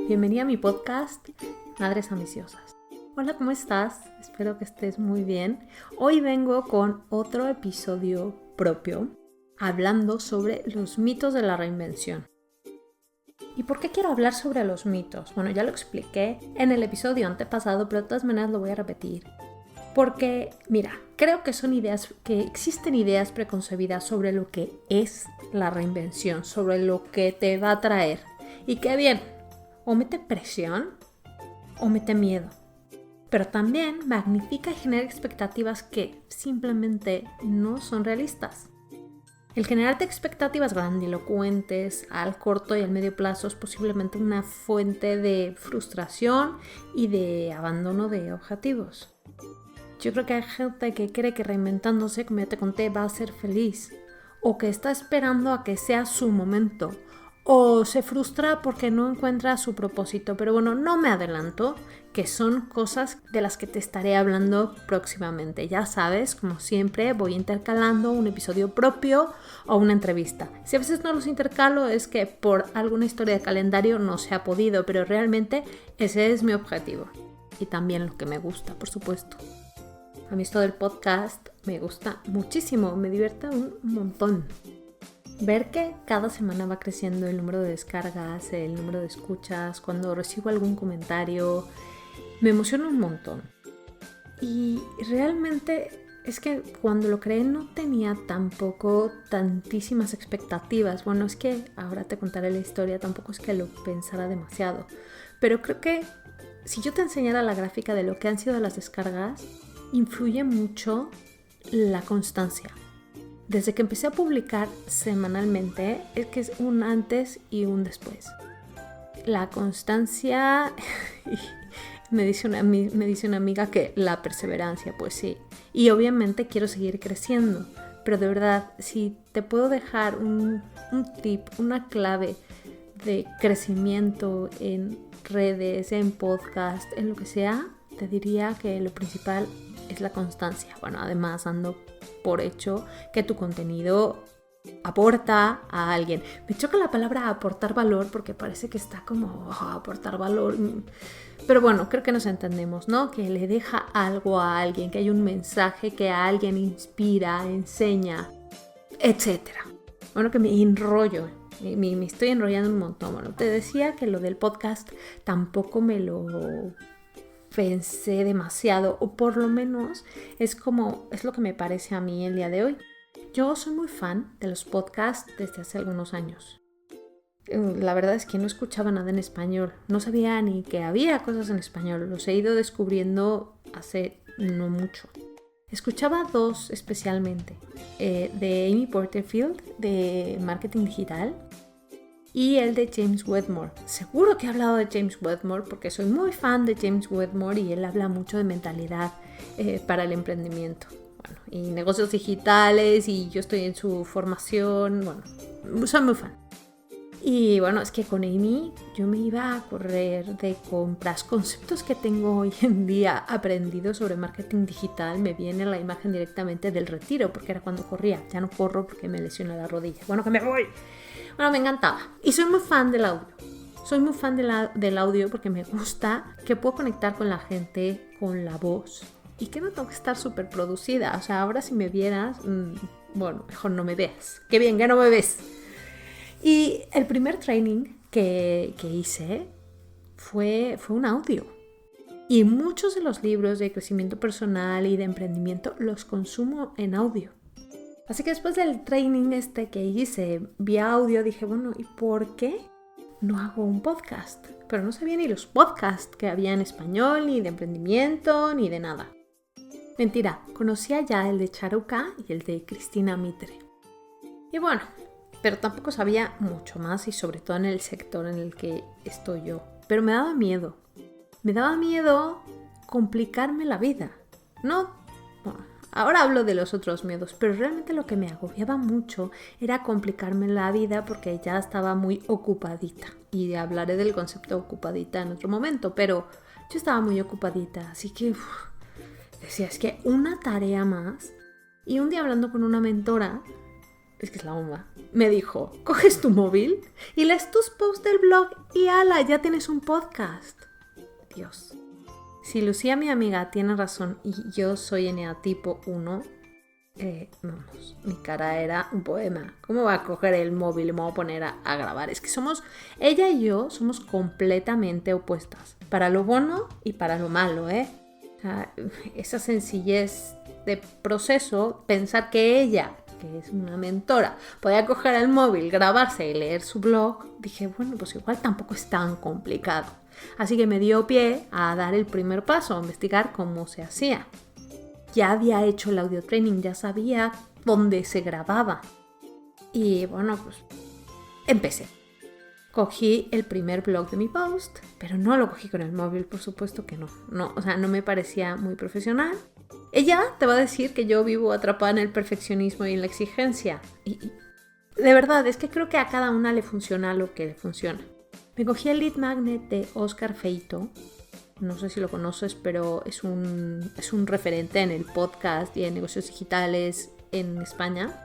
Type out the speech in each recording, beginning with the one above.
Bienvenida a mi podcast, Madres Ambiciosas. Hola, ¿cómo estás? Espero que estés muy bien. Hoy vengo con otro episodio propio, hablando sobre los mitos de la reinvención. ¿Y por qué quiero hablar sobre los mitos? Bueno, ya lo expliqué en el episodio antepasado, pero de todas maneras lo voy a repetir. Porque, mira, creo que existen ideas preconcebidas sobre lo que es la reinvención, sobre lo que te va a traer. Y qué bien, o mete presión o mete miedo. Pero también magnifica y genera expectativas que simplemente no son realistas. El generarte expectativas grandilocuentes al corto y al medio plazo es posiblemente una fuente de frustración y de abandono de objetivos. Yo creo que hay gente que cree que reinventándose, como ya te conté, va a ser feliz, o que está esperando a que sea su momento, o se frustra porque no encuentra su propósito. Pero bueno, no me adelanto, que son cosas de las que te estaré hablando próximamente. Ya sabes, como siempre, voy intercalando un episodio propio o una entrevista. Si a veces no los intercalo es que por alguna historia de calendario no se ha podido, pero realmente ese es mi objetivo. Y también lo que me gusta, por supuesto. A mí esto del podcast me gusta muchísimo, me divierte un montón. Ver que cada semana va creciendo el número de descargas, el número de escuchas, cuando recibo algún comentario, me emociona un montón. Y realmente es que cuando lo creé no tenía tampoco tantísimas expectativas. Bueno, es que ahora te contaré la historia, tampoco es que lo pensara demasiado. Pero creo que si yo te enseñara la gráfica de lo que han sido las descargas, influye mucho la constancia. Desde que empecé a publicar semanalmente, es que es un antes y un después. La constancia, me dice una amiga que la perseverancia, pues sí. Y obviamente quiero seguir creciendo, pero de verdad, si te puedo dejar un tip, una clave de crecimiento en redes, en podcast, en lo que sea, te diría que lo principal es la constancia. Bueno, además dando por hecho que tu contenido aporta a alguien. Me choca la palabra aportar valor porque parece que está como aportar valor. Pero bueno, creo que nos entendemos, ¿no? Que le deja algo a alguien, que hay un mensaje que a alguien inspira, enseña, etc. Bueno, que me enrollo. Me estoy enrollando un montón. Bueno, te decía que lo del podcast tampoco me lo pensé demasiado, o por lo menos es lo que me parece a mí el día de hoy. Yo soy muy fan de los podcasts desde hace algunos años. La verdad es que no escuchaba nada en español, no sabía ni que había cosas en español, los he ido descubriendo hace no mucho. Escuchaba dos especialmente, de Amy Porterfield, de marketing digital, y el de James Wedmore. Seguro que he hablado de James Wedmore porque soy muy fan de James Wedmore y él habla mucho de mentalidad para el emprendimiento. Bueno, y negocios digitales, y yo estoy en su formación. Bueno, soy muy fan. Y bueno, es que con Amy yo me iba a correr de compras. Conceptos que tengo hoy en día aprendidos sobre marketing digital, me viene la imagen directamente del retiro, porque era cuando corría. Ya no corro porque me lesioné la rodilla. Bueno, que me voy. Bueno, me encantaba. Y soy muy fan del audio. Soy muy fan del audio porque me gusta que puedo conectar con la gente, con la voz. Y que no tengo que estar súper producida. O sea, ahora si me vieras, bueno, mejor no me veas. Qué bien que no me ves. Y el primer training que hice fue un audio. Y muchos de los libros de crecimiento personal y de emprendimiento los consumo en audio. Así que después del training que hice vía audio, dije, bueno, ¿y por qué no hago un podcast? Pero no sabía ni los podcasts que había en español, ni de emprendimiento, ni de nada. Mentira, conocía ya el de Charuca y el de Cristina Mitre. Y bueno, pero tampoco sabía mucho más, y sobre todo en el sector en el que estoy yo. Pero me daba miedo. Me daba miedo complicarme la vida. Ahora hablo de los otros miedos, pero realmente lo que me agobiaba mucho era complicarme la vida porque ya estaba muy ocupadita. Y hablaré del concepto ocupadita en otro momento, pero yo estaba muy ocupadita, así que decía, es que una tarea más. Y un día hablando con una mentora, es que es la bomba, me dijo, coges tu móvil y lees tus posts del blog y ala, ya tienes un podcast. Dios. Si Lucía, mi amiga, tiene razón y yo soy eneatipo 1, vamos, mi cara era un poema. ¿Cómo va a coger el móvil y me voy a poner a grabar? Es que ella y yo somos completamente opuestas, para lo bueno y para lo malo, ¿eh? O sea, esa sencillez de proceso, pensar que ella, que es una mentora, podía coger el móvil, grabarse y leer su blog, dije, bueno, pues igual tampoco es tan complicado. Así que me dio pie a dar el primer paso, a investigar cómo se hacía. Ya había hecho el audio training, ya sabía dónde se grababa. Y bueno, pues empecé. Cogí el primer blog de mi post, pero no lo cogí con el móvil, por supuesto que no. O sea, no me parecía muy profesional. Ella te va a decir que yo vivo atrapada en el perfeccionismo y en la exigencia. Y de verdad, es que creo que a cada una le funciona lo que le funciona. Me cogí el lead magnet de Oscar Feito. No sé si lo conoces, pero es un referente en el podcast y en negocios digitales en España.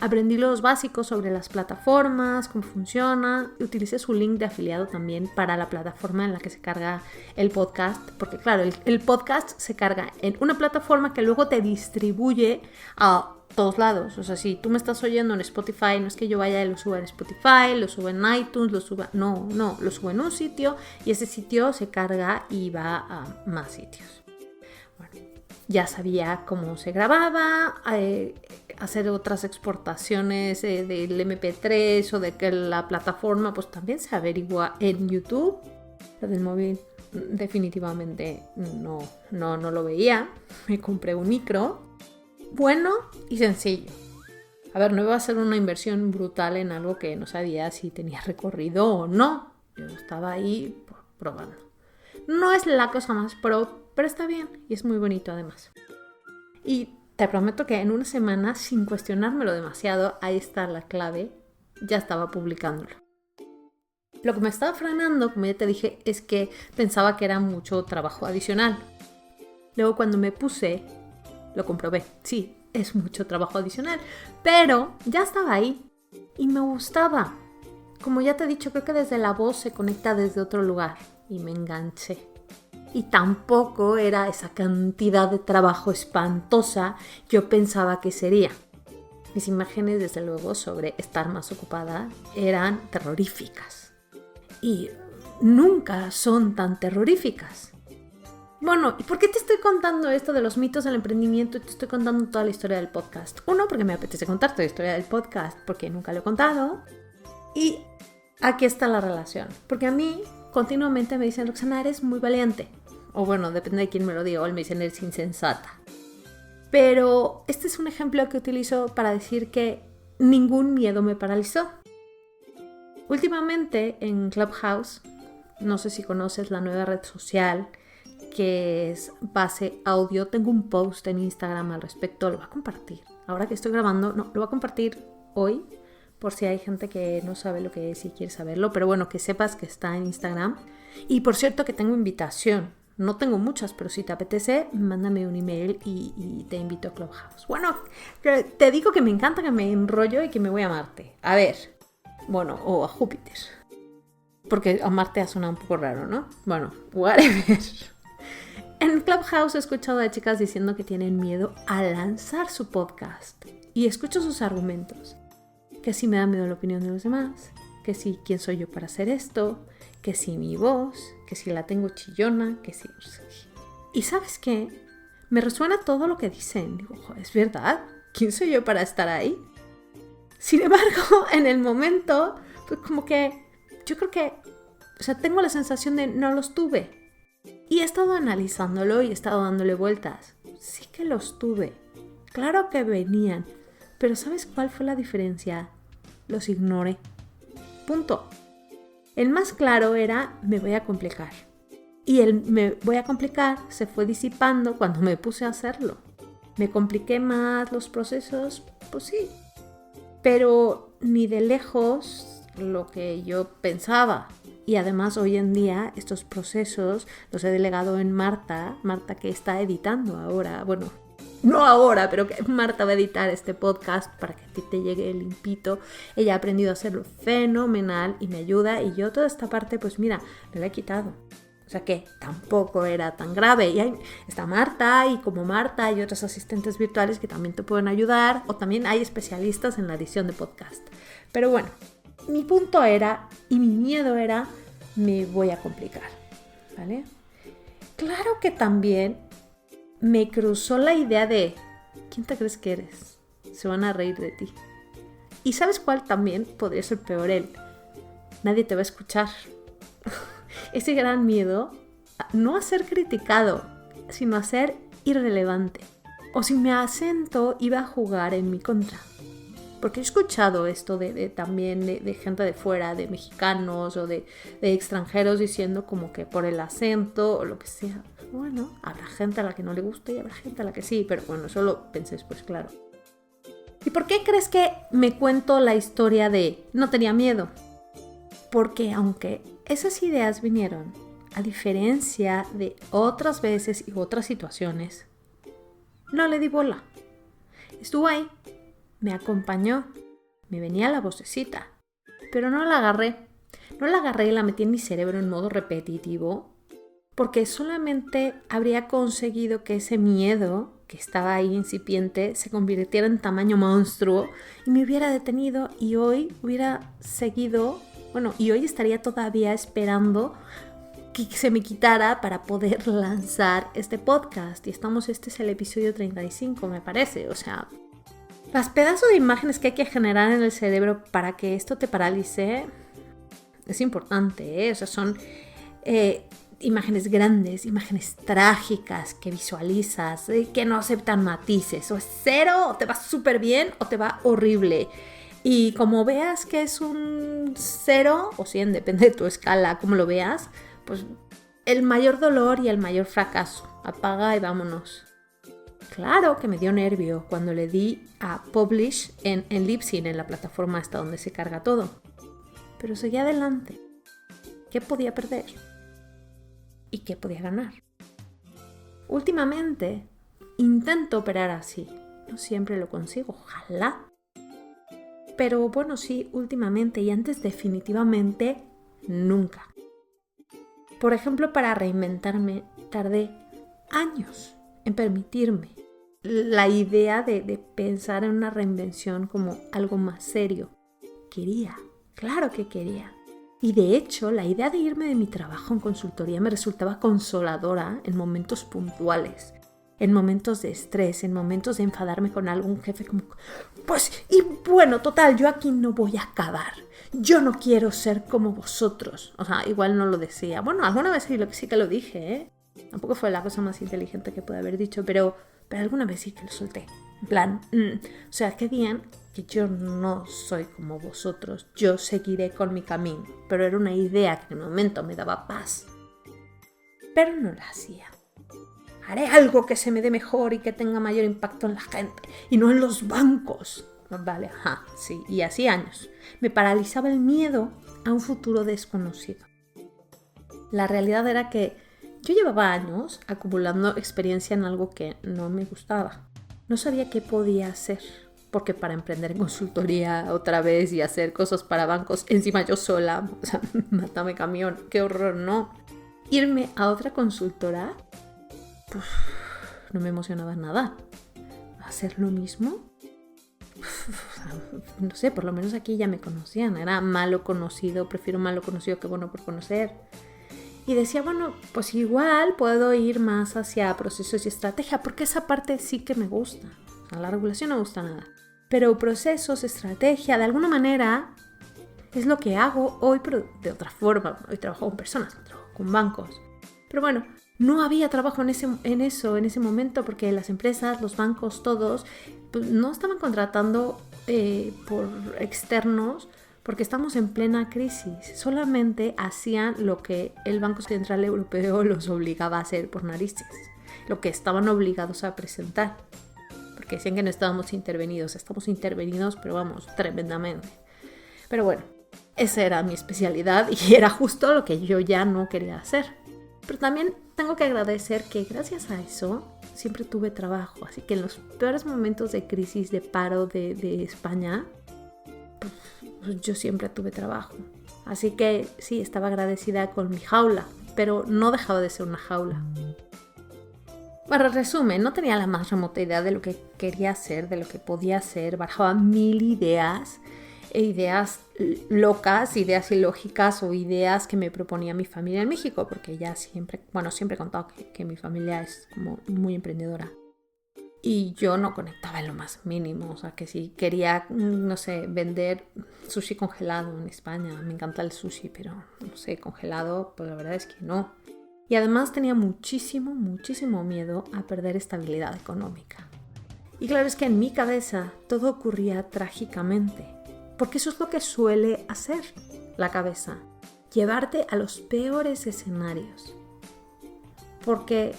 Aprendí los básicos sobre las plataformas, cómo funciona. Utilicé su link de afiliado también para la plataforma en la que se carga el podcast. Porque claro, el podcast se carga en una plataforma que luego te distribuye a todos lados. O sea, si tú me estás oyendo en Spotify, no es que yo vaya y lo suba en Spotify, lo suba en iTunes, lo subo en un sitio y ese sitio se carga y va a más sitios. Bueno, ya sabía cómo se grababa, hacer otras exportaciones del MP3 o de que la plataforma pues también se averigua en YouTube. Lo del móvil definitivamente no lo veía. Me compré un micro bueno y sencillo. A ver, no iba a ser una inversión brutal en algo que no sabía si tenía recorrido o no. Yo estaba ahí probando. No es la cosa más pro, pero está bien y es muy bonito además. Y te prometo que en una semana, sin cuestionármelo demasiado, ahí está la clave, ya estaba publicándolo. Lo que me estaba frenando, como ya te dije, es que pensaba que era mucho trabajo adicional. Luego cuando me puse, lo comprobé. Sí, es mucho trabajo adicional, pero ya estaba ahí y me gustaba. Como ya te he dicho, creo que desde la voz se conecta desde otro lugar y me enganché. Y tampoco era esa cantidad de trabajo espantosa yo pensaba que sería. Mis imágenes, desde luego, sobre estar más ocupada eran terroríficas. Y nunca son tan terroríficas. Bueno, ¿y por qué te estoy contando esto de los mitos del emprendimiento y te estoy contando toda la historia del podcast? Uno, porque me apetece contarte la historia del podcast, porque nunca lo he contado. Y aquí está la relación. Porque a mí continuamente me dicen, Roxana, eres muy valiente. O bueno, depende de quién me lo diga, o me dicen, eres insensata. Pero este es un ejemplo que utilizo para decir que ningún miedo me paralizó. Últimamente en Clubhouse, no sé si conoces la nueva red social que es base audio, tengo un post en Instagram al respecto, lo voy a compartir. Ahora que estoy grabando, lo voy a compartir hoy, por si hay gente que no sabe lo que es y quiere saberlo, pero bueno, que sepas que está en Instagram. Y por cierto que tengo invitación, no tengo muchas, pero si te apetece, mándame un email y te invito a Clubhouse. Bueno, te digo que me encanta, que me enrollo y que me voy a Marte. A ver, bueno, o a Júpiter. Porque a Marte ha sonado un poco raro, ¿no? Bueno, whatever. En Clubhouse he escuchado a chicas diciendo que tienen miedo a lanzar su podcast. Y escucho sus argumentos. Que si me da miedo la opinión de los demás, que si quién soy yo para hacer esto, que si mi voz, que si la tengo chillona, que si... ¿Y sabes qué? Me resuena todo lo que dicen. Digo, es verdad, ¿quién soy yo para estar ahí? Sin embargo, en el momento, pues como que yo creo que, o sea, tengo la sensación de no los tuve. Y he estado analizándolo y he estado dándole vueltas. Sí que los tuve. Claro que venían. Pero ¿sabes cuál fue la diferencia? Los ignoré. Punto. El más claro era, me voy a complicar. Y el me voy a complicar se fue disipando cuando me puse a hacerlo. ¿Me compliqué más los procesos? Pues sí. Pero ni de lejos lo que yo pensaba. Y además hoy en día estos procesos los he delegado en Marta que está editando ahora. Bueno, no ahora, pero que Marta va a editar este podcast para que a ti te llegue limpito. Ella ha aprendido a hacerlo fenomenal y me ayuda, y yo toda esta parte, pues mira, me la he quitado. O sea que tampoco era tan grave. Y ahí está Marta, y como Marta hay otros asistentes virtuales que también te pueden ayudar, o también hay especialistas en la edición de podcast. Pero bueno, mi punto era, y mi miedo era, me voy a complicar, ¿vale? Claro que también me cruzó la idea de, ¿quién te crees que eres? Se van a reír de ti. ¿Y sabes cuál también podría ser peor? Nadie te va a escuchar. Ese gran miedo, no a ser criticado, sino a ser irrelevante. O si mi acento iba a jugar en mi contra. Porque he escuchado esto también de gente de fuera, de mexicanos o de extranjeros diciendo como que por el acento o lo que sea. Bueno, habrá gente a la que no le guste y habrá gente a la que sí, pero bueno, eso lo pensé después, claro. ¿Y por qué crees que me cuento la historia de no tenía miedo? Porque aunque esas ideas vinieron, a diferencia de otras veces y otras situaciones, no le di bola. Estuvo ahí, me acompañó, me venía la vocecita, pero no la agarré. No la agarré y la metí en mi cerebro en modo repetitivo, porque solamente habría conseguido que ese miedo que estaba ahí incipiente se convirtiera en tamaño monstruo y me hubiera detenido, y hoy hubiera seguido, y hoy estaría todavía esperando que se me quitara para poder lanzar este podcast. Y este es el episodio 35, me parece. O sea, los pedazos de imágenes que hay que generar en el cerebro para que esto te paralice es importante, ¿eh? O sea, son imágenes grandes, imágenes trágicas que visualizas, que no aceptan matices. O es cero, o te va súper bien, o te va horrible. Y como veas que es un 0 o 100, depende de tu escala, como lo veas, pues el mayor dolor y el mayor fracaso. Apaga y vámonos. Claro que me dio nervio cuando le di a Publish en Libsyn, en la plataforma esta donde se carga todo. Pero seguí adelante. ¿Qué podía perder? ¿Y qué podía ganar? Últimamente intento operar así. No siempre lo consigo, ojalá. Pero bueno, sí, últimamente, y antes definitivamente nunca. Por ejemplo, para reinventarme tardé años en permitirme la idea de pensar en una reinvención como algo más serio. Quería, claro que quería. Y de hecho, la idea de irme de mi trabajo en consultoría me resultaba consoladora en momentos puntuales. En momentos de estrés, en momentos de enfadarme con algún jefe como, pues, y bueno, total, yo aquí no voy a acabar. Yo no quiero ser como vosotros. O sea, igual no lo decía. Bueno, alguna vez sí que lo dije, ¿eh? Tampoco fue la cosa más inteligente que pude haber dicho, pero alguna vez sí que lo solté. En plan, o sea, qué bien que yo no soy como vosotros. Yo seguiré con mi camino. Pero era una idea que en el momento me daba paz. Pero no la hacía. Haré algo que se me dé mejor y que tenga mayor impacto en la gente y no en los bancos. Vale, ajá, sí, y así años. Me paralizaba el miedo a un futuro desconocido. La realidad era que yo llevaba años acumulando experiencia en algo que no me gustaba. No sabía qué podía hacer, porque para emprender en consultoría otra vez y hacer cosas para bancos, encima yo sola, o sea, mátame camión, qué horror, no. Irme a otra consultora, no me emocionaba nada. ¿Hacer lo mismo? No sé, por lo menos aquí ya me conocían. Era malo conocido, prefiero malo conocido que bueno por conocer. Y decía, bueno, pues igual puedo ir más hacia procesos y estrategia, porque esa parte sí que me gusta. O sea, la regulación no me gusta nada. Pero procesos, estrategia, de alguna manera es lo que hago hoy, pero de otra forma. Hoy trabajo con personas, trabajo con bancos. Pero bueno, no había trabajo en ese momento, porque las empresas, los bancos, todos, pues no estaban contratando por externos, porque estamos en plena crisis. Solamente hacían lo que el Banco Central Europeo los obligaba a hacer por narices, lo que estaban obligados a presentar, porque decían que no estábamos intervenidos. Estamos intervenidos, pero vamos, tremendamente. Pero bueno, esa era mi especialidad y era justo lo que yo ya no quería hacer. Pero también tengo que agradecer que gracias a eso siempre tuve trabajo. Así que en los peores momentos de crisis, de paro de España, pues yo siempre tuve trabajo. Así que sí, estaba agradecida con mi jaula, pero no dejaba de ser una jaula. Para resumen, no tenía la más remota idea de lo que quería hacer, de lo que podía hacer. Barajaba 1000 ideas, ideas locas, ideas ilógicas o ideas que me proponía mi familia en México, porque ya siempre he contado que mi familia es como muy emprendedora. Y yo no conectaba en lo más mínimo, o sea, que si quería, no sé, vender sushi congelado en España, me encanta el sushi, pero no sé, congelado, pues la verdad es que no. Y además tenía muchísimo miedo a perder estabilidad económica. Y claro, es que en mi cabeza todo ocurría trágicamente, porque eso es lo que suele hacer la cabeza, llevarte a los peores escenarios. Porque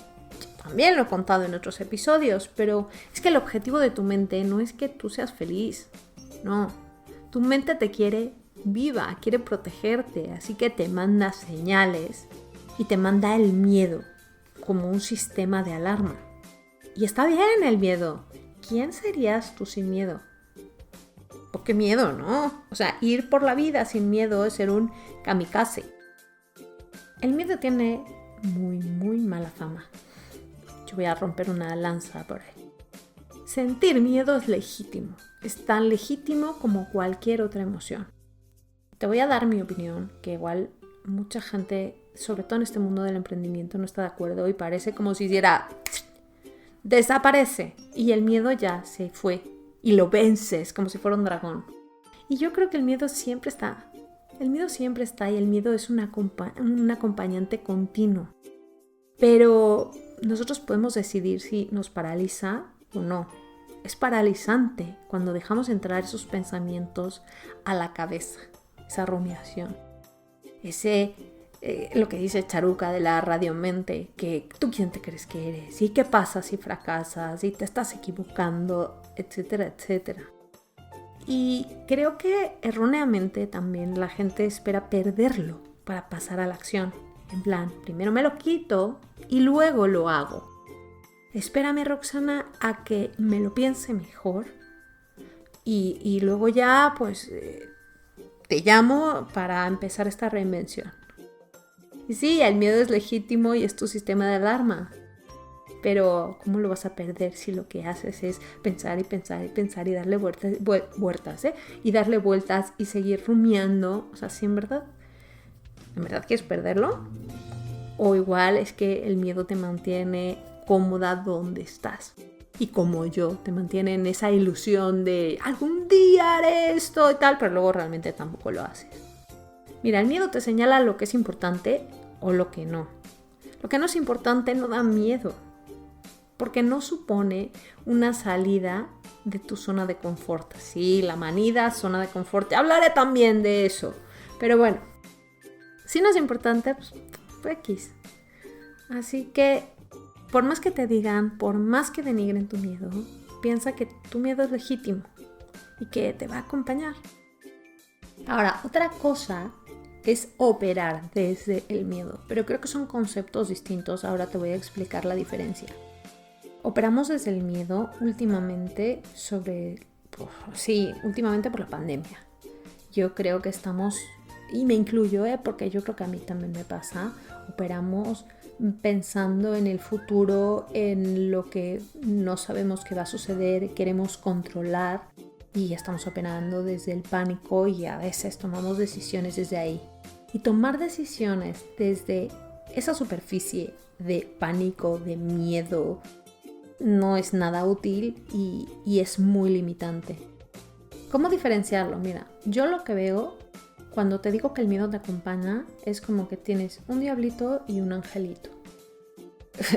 también lo he contado en otros episodios, pero es que el objetivo de tu mente no es que tú seas feliz, no. Tu mente te quiere viva, quiere protegerte, así que te manda señales y te manda el miedo como un sistema de alarma. Y está bien el miedo. ¿Quién serías tú sin miedo? ¿Por qué miedo, no? O sea, ir por la vida sin miedo es ser un kamikaze. El miedo tiene muy mala fama. Yo voy a romper una lanza por él. Sentir miedo es legítimo. Es tan legítimo como cualquier otra emoción. Te voy a dar mi opinión, que igual mucha gente, sobre todo en este mundo del emprendimiento, no está de acuerdo y parece como si hiciera desaparece y el miedo ya se fue y lo vences como si fuera un dragón. Y yo creo que el miedo siempre está. El miedo siempre está y el miedo es un acompañante continuo. Pero nosotros podemos decidir si nos paraliza o no. Es paralizante cuando dejamos entrar esos pensamientos a la cabeza, esa rumiación. Lo que dice Charuca de la radiomente, que tú quién te crees que eres, y qué pasa si fracasas, y te estás equivocando, etcétera, etcétera. Y creo que erróneamente también la gente espera perderlo para pasar a la acción. En plan, primero me lo quito y luego lo hago. Espérame, Roxana, a que me lo piense mejor y luego ya pues te llamo para empezar esta reinvención. Y sí, el miedo es legítimo y es tu sistema de alarma. Pero ¿cómo lo vas a perder si lo que haces es pensar y pensar y pensar y darle vueltas, y darle vueltas y seguir rumiando? O sea, ¿sí en verdad quieres perderlo? O igual es que el miedo te mantiene cómoda donde estás. Y como yo, te mantiene en esa ilusión de algún día haré esto y tal, pero luego realmente tampoco lo haces. Mira, el miedo te señala lo que es importante o lo que no. Lo que no es importante no da miedo, porque no supone una salida de tu zona de confort. Sí, la manida zona de confort. Hablaré también de eso. Pero bueno, si no es importante, pues X. Así que, por más que te digan, por más que denigren tu miedo, piensa que tu miedo es legítimo y que te va a acompañar. Ahora, otra cosa es operar desde el miedo, pero creo que son conceptos distintos. Ahora te voy a explicar la diferencia. Operamos desde el miedo últimamente por la pandemia. Yo creo que estamos, y me incluyo, porque yo creo que a mí también me pasa, operamos pensando en el futuro, en lo que no sabemos que va a suceder, queremos controlar y estamos operando desde el pánico y a veces tomamos decisiones desde ahí. Y tomar decisiones desde esa superficie de pánico, de miedo, no es nada útil y es muy limitante. ¿Cómo diferenciarlo? Mira, yo lo que veo cuando te digo que el miedo te acompaña es como que tienes un diablito y un angelito.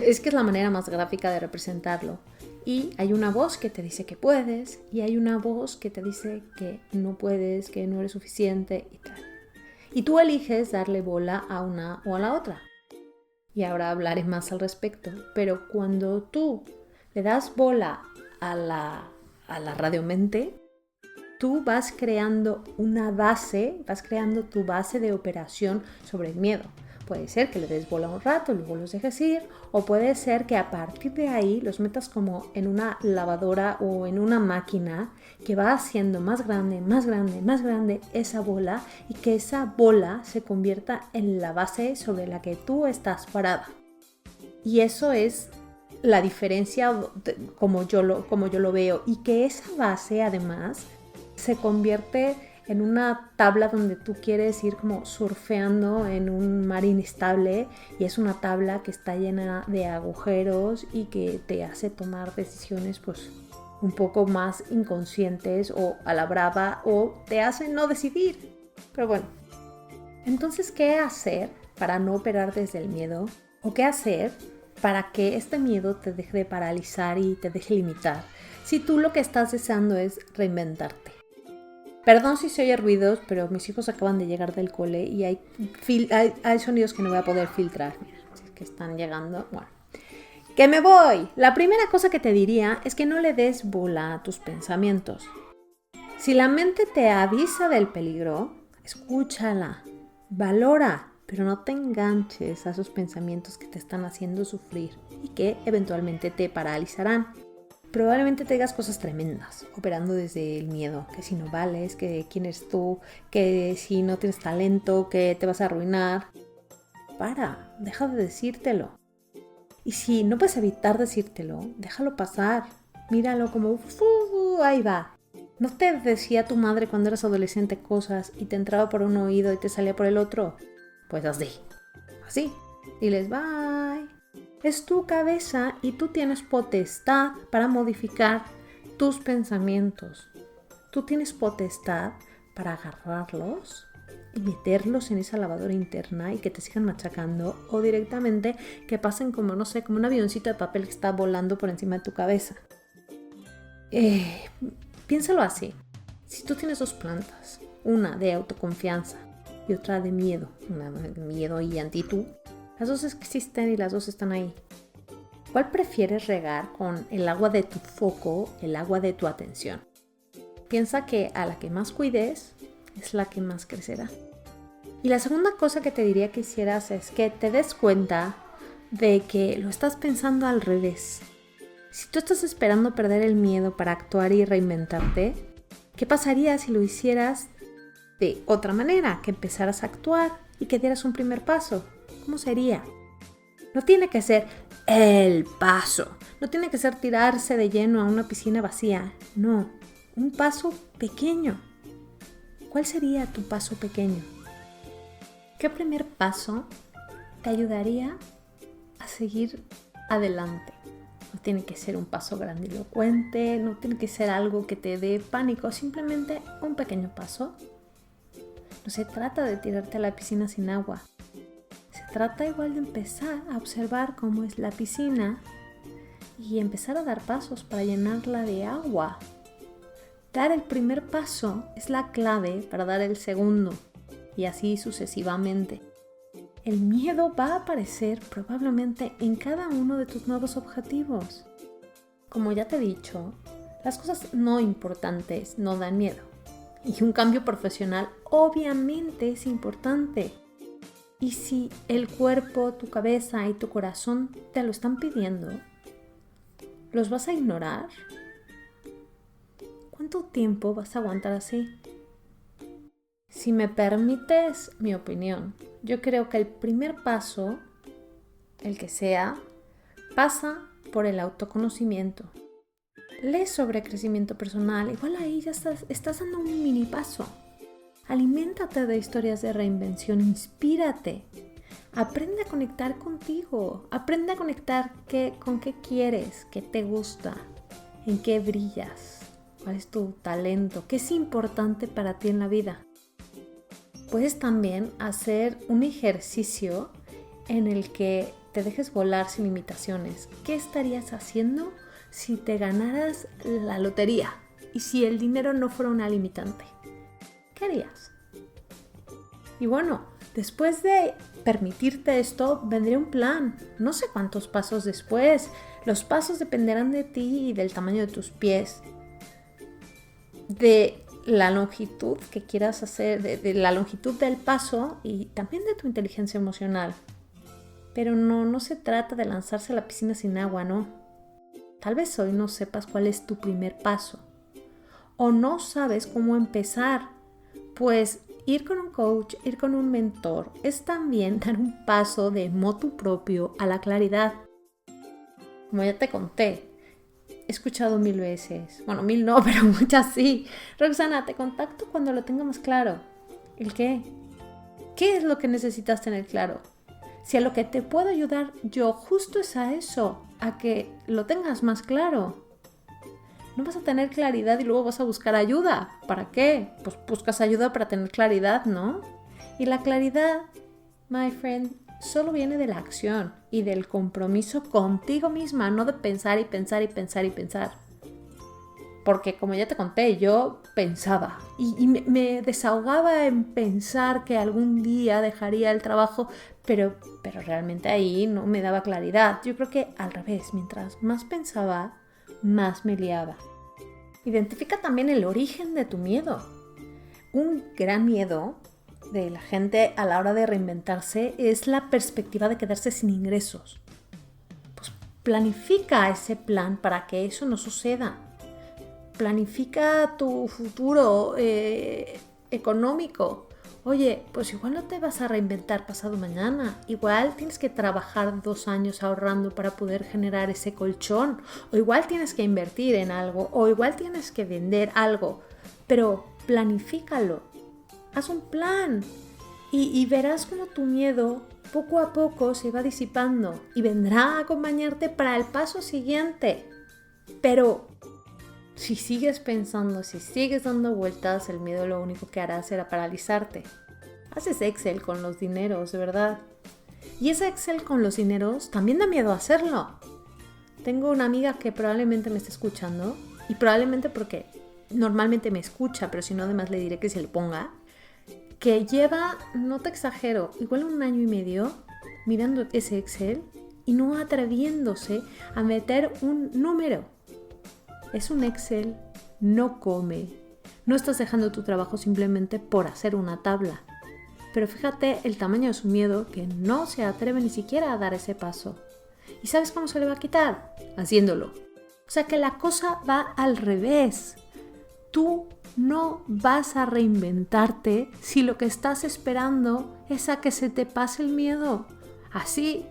Es que es la manera más gráfica de representarlo. Y hay una voz que te dice que puedes y hay una voz que te dice que no puedes, que no eres suficiente y tal. Y tú eliges darle bola a una o a la otra. Y ahora hablaré más al respecto. Pero cuando tú le das bola a la radiomente, tú vas creando una base, vas creando tu base de operación sobre el miedo. Puede ser que le des bola un rato y luego los dejes ir, o puede ser que a partir de ahí los metas como en una lavadora o en una máquina que va haciendo más grande, más grande, más grande esa bola, y que esa bola se convierta en la base sobre la que tú estás parada. Y eso es la diferencia como yo lo veo, y que esa base además se convierte en una tabla donde tú quieres ir como surfeando en un mar inestable, y es una tabla que está llena de agujeros y que te hace tomar decisiones pues un poco más inconscientes o a la brava, o te hace no decidir. Pero bueno, entonces, ¿qué hacer para no operar desde el miedo? ¿O qué hacer para que este miedo te deje de paralizar y te deje limitar, si tú lo que estás deseando es reinventarte? Perdón si se oye ruidos, pero mis hijos acaban de llegar del cole y hay sonidos que no voy a poder filtrar. Mira, si es que están llegando. Bueno, ¡que me voy! La primera cosa que te diría es que no le des bola a tus pensamientos. Si la mente te avisa del peligro, escúchala, valora, pero no te enganches a esos pensamientos que te están haciendo sufrir y que eventualmente te paralizarán. Probablemente te digas cosas tremendas, operando desde el miedo, que si no vales, que quién eres tú, que si no tienes talento, que te vas a arruinar. Deja de decírtelo. Y si no puedes evitar decírtelo, déjalo pasar. Míralo como, ahí va. ¿No te decía tu madre cuando eras adolescente cosas y te entraba por un oído y te salía por el otro? Pues así. Diles bye. Es tu cabeza y tú tienes potestad para modificar tus pensamientos. Tú tienes potestad para agarrarlos y meterlos en esa lavadora interna y que te sigan machacando, o directamente que pasen como, no sé, como un avioncito de papel que está volando por encima de tu cabeza. Piénsalo así. Si tú tienes dos plantas, una de autoconfianza y otra de miedo, una de miedo y anti-tú, las dos existen y las dos están ahí. ¿Cuál prefieres regar con el agua de tu foco, el agua de tu atención? Piensa que a la que más cuides es la que más crecerá. Y la segunda cosa que te diría que hicieras es que te des cuenta de que lo estás pensando al revés. Si tú estás esperando perder el miedo para actuar y reinventarte, ¿qué pasaría si lo hicieras de otra manera? Que empezaras a actuar y que dieras un primer paso. ¿Cómo sería? No tiene que ser el paso. No tiene que ser tirarse de lleno a una piscina vacía. No, un paso pequeño. ¿Cuál sería tu paso pequeño? ¿Qué primer paso te ayudaría a seguir adelante? No tiene que ser un paso grandilocuente, no tiene que ser algo que te dé pánico, simplemente un pequeño paso. No se trata de tirarte a la piscina sin agua. Se trata igual de empezar a observar cómo es la piscina y empezar a dar pasos para llenarla de agua. Dar el primer paso es la clave para dar el segundo, y así sucesivamente. El miedo va a aparecer probablemente en cada uno de tus nuevos objetivos. Como ya te he dicho, las cosas no importantes no dan miedo. Y un cambio profesional obviamente es importante. Y si el cuerpo, tu cabeza y tu corazón te lo están pidiendo, ¿los vas a ignorar? ¿Cuánto tiempo vas a aguantar así? Si me permites mi opinión, yo creo que el primer paso, el que sea, pasa por el autoconocimiento. Lee sobre crecimiento personal, igual ahí ya estás dando un mini paso. Aliméntate de historias de reinvención, inspírate. Aprende a conectar contigo, aprende a conectar con qué quieres, qué te gusta, en qué brillas, cuál es tu talento, qué es importante para ti en la vida. Puedes también hacer un ejercicio en el que te dejes volar sin limitaciones. ¿Qué estarías haciendo si te ganaras la lotería y si el dinero no fuera una limitante? ¿Qué harías? Y bueno, después de permitirte esto, vendría un plan. No sé cuántos pasos después. Los pasos dependerán de ti y del tamaño de tus pies, de la longitud que quieras hacer, de la longitud del paso y también de tu inteligencia emocional. Pero no se trata de lanzarse a la piscina sin agua, no. Tal vez hoy no sepas cuál es tu primer paso o no sabes cómo empezar. Pues ir con un coach, ir con un mentor es también dar un paso de motu propio a la claridad. Como ya te conté, he escuchado 1000 veces, bueno, 1000 no, pero muchas sí. Roxana, te contacto cuando lo tenga más claro. ¿El qué? ¿Qué es lo que necesitas tener claro? Si a lo que te puedo ayudar yo justo es a eso, a que lo tengas más claro. No vas a tener claridad y luego vas a buscar ayuda. ¿Para qué? Pues buscas ayuda para tener claridad, ¿no? Y la claridad, my friend, solo viene de la acción y del compromiso contigo misma, no de pensar y pensar y pensar y pensar. Porque como ya te conté, yo pensaba y me desahogaba en pensar que algún día dejaría el trabajo, pero realmente ahí no me daba claridad. Yo creo que al revés, mientras más pensaba, más me liaba. Identifica también el origen de tu miedo. Un gran miedo de la gente a la hora de reinventarse es la perspectiva de quedarse sin ingresos. Pues planifica ese plan para que eso no suceda. Planifica tu futuro económico. Oye, pues igual no te vas a reinventar pasado mañana. Igual tienes que trabajar 2 años ahorrando para poder generar ese colchón. O igual tienes que invertir en algo. O igual tienes que vender algo. Pero planifícalo. Haz un plan. Y verás cómo tu miedo poco a poco se va disipando. Y vendrá a acompañarte para el paso siguiente. Pero si sigues pensando, si sigues dando vueltas, el miedo lo único que hará será paralizarte. Haces Excel con los dineros, de verdad. Y ese Excel con los dineros también da miedo hacerlo. Tengo una amiga que probablemente me esté escuchando, y probablemente porque normalmente me escucha, pero si no además le diré que se le ponga, que lleva, no te exagero, igual 1 año y medio mirando ese Excel y no atreviéndose a meter un número. Es un Excel, no come. No estás dejando tu trabajo simplemente por hacer una tabla. Pero fíjate el tamaño de su miedo que no se atreve ni siquiera a dar ese paso. ¿Y sabes cómo se le va a quitar? Haciéndolo. O sea que la cosa va al revés. Tú no vas a reinventarte si lo que estás esperando es a que se te pase el miedo. Así,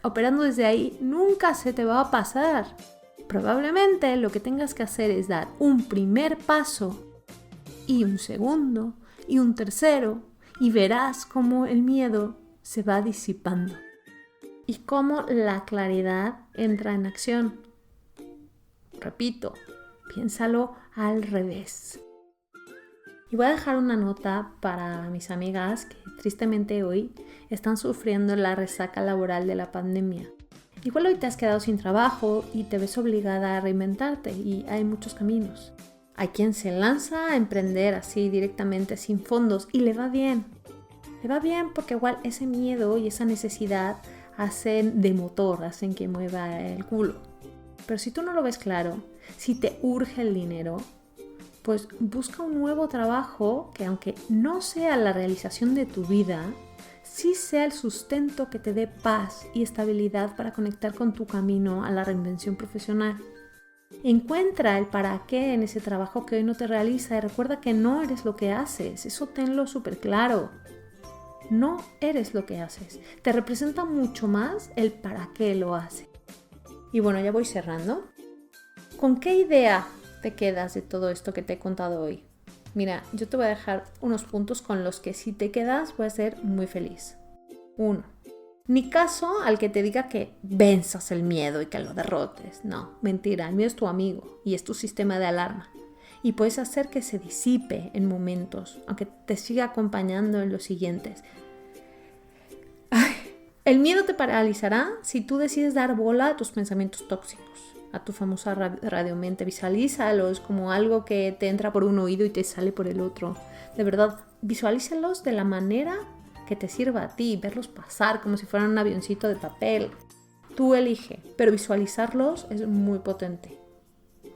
operando desde ahí, nunca se te va a pasar. Probablemente lo que tengas que hacer es dar un primer paso y un segundo y un tercero y verás cómo el miedo se va disipando y cómo la claridad entra en acción. Repito, piénsalo al revés. Y voy a dejar una nota para mis amigas que tristemente hoy están sufriendo la resaca laboral de la pandemia. Igual hoy te has quedado sin trabajo y te ves obligada a reinventarte y hay muchos caminos. Hay quien se lanza a emprender así directamente sin fondos y le va bien. Le va bien porque igual ese miedo y esa necesidad hacen de motor, hacen que mueva el culo. Pero si tú no lo ves claro, si te urge el dinero, pues busca un nuevo trabajo que aunque no sea la realización de tu vida, sí sea el sustento que te dé paz y estabilidad para conectar con tu camino a la reinvención profesional. Encuentra el para qué en ese trabajo que hoy no te realiza y recuerda que no eres lo que haces, eso tenlo súper claro. No eres lo que haces, te representa mucho más el para qué lo haces. Y bueno, ya voy cerrando. ¿Con qué idea te quedas de todo esto que te he contado hoy? Mira, yo te voy a dejar unos puntos con los que si te quedas voy a ser muy feliz. 1. Ni caso al que te diga que venzas el miedo y que lo derrotes. No, mentira, el miedo es tu amigo y es tu sistema de alarma. Y puedes hacer que se disipe en momentos, aunque te siga acompañando en los siguientes. El miedo te paralizará si tú decides dar bola a tus pensamientos tóxicos, a tu famosa radiomente. Visualízalos como algo que te entra por un oído y te sale por el otro. De verdad, visualízalos de la manera que te sirva a ti, verlos pasar como si fueran un avioncito de papel. Tú elige, pero visualizarlos es muy potente.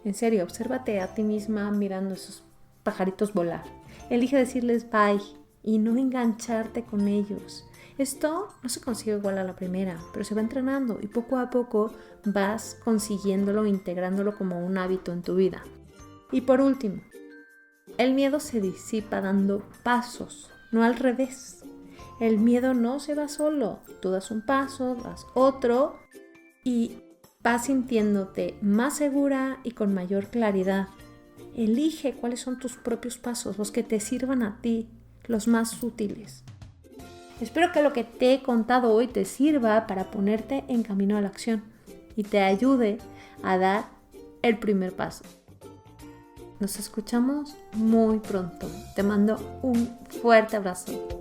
En serio, obsérvate a ti misma mirando esos pajaritos volar. Elige decirles bye y no engancharte con ellos. Esto no se consigue igual a la primera, pero se va entrenando y poco a poco vas consiguiéndolo, integrándolo como un hábito en tu vida. Y por último, el miedo se disipa dando pasos, no al revés. El miedo no se va solo. Tú das un paso, das otro y vas sintiéndote más segura y con mayor claridad. Elige cuáles son tus propios pasos, los que te sirvan a ti, los más útiles. Espero que lo que te he contado hoy te sirva para ponerte en camino a la acción y te ayude a dar el primer paso. Nos escuchamos muy pronto. Te mando un fuerte abrazo.